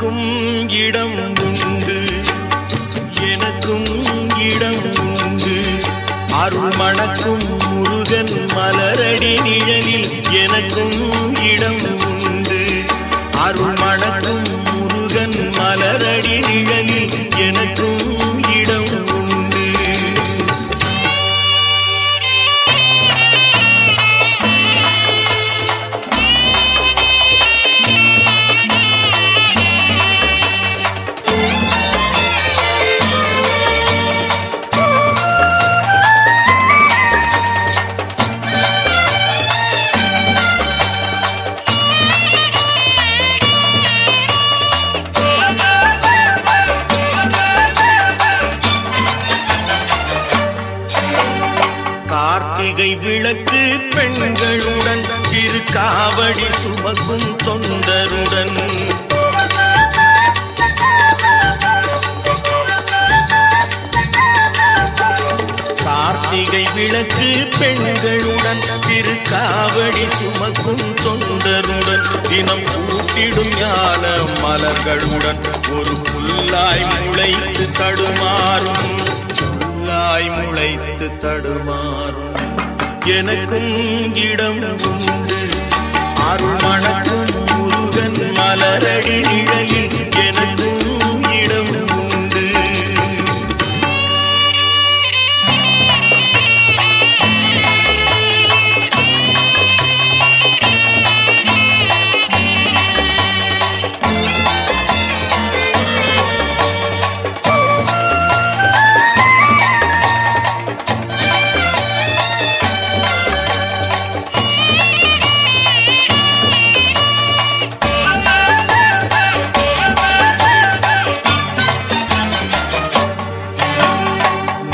உனக்கும் இடம் உண்டு, எனக்கும் இடம் உண்டு. அருள் மணக்கும் முருகன் மலரடி நிழலில் எனக்கும் இடம் உண்டு. அருள் மணக்கும் முருகன் மலரடி நிழலில் எனக்கும் இடம் உண்டு. கார்த்திகை விளக்கு பெண்களுடன் திருக்காவடி சுமக்கும் தொண்டருடன் கார்த்திகை விளக்கு பெண்களுடன் திருக்காவடி சுமக்கும் தொண்டருடன் தினம் கூட்டிடும் ஞான மலர்களுடன் ஒரு புல்லாய் முளைத்து தடுமாறும் முளைத்து தடுமாறும் எனக்கும் இடம் உண்டு. அருள் மணக்கும் முருகன் மலரடி நிழலில் எனக்கும் இடம் உண்டு.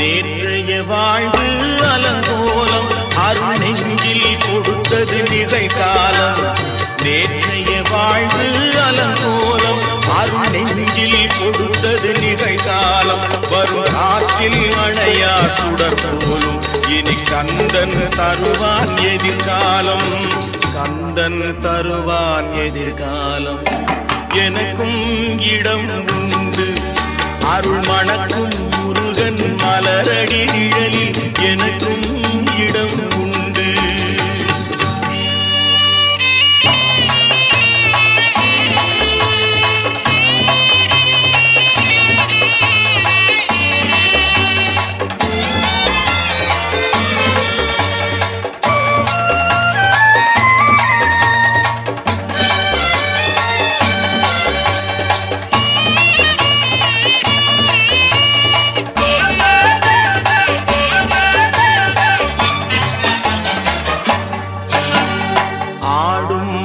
நேற்றைய வாழ்வு அலங்கோலம் அருள் நெஞ்சில் கொடுத்தது நிகழ்காலம். நேற்றைய வாழ்வு அலங்கோலம் அருள் நெஞ்சில் கொடுத்தது நிகழ்காலம். வரும் காற்றில் அணையா சுடர் போலும் இனி கந்தன் தருவான் எதிர்காலம். கந்தன் தருவான் எதிர்காலம். எனக்கும் இடம் உண்டு. அருள் மணக்கும் முருகன் மலரடி நிழலில் எனக்கும் இடம் உண்டு.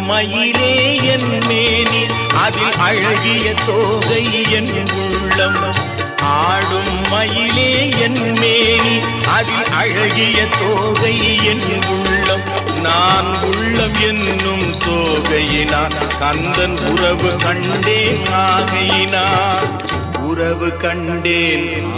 மயிலே என் மேனி அதில் அழகிய தோகை என் உள்ளம். ஆடும் மயிலே என் மேனி அதில் அழகிய தோகை என் உள்ளம். நான் உள்ளம் என்னும் தோகையினார் கந்தன் உறவு கண்டேன் ஆகையினார் உறவு கண்டேன்.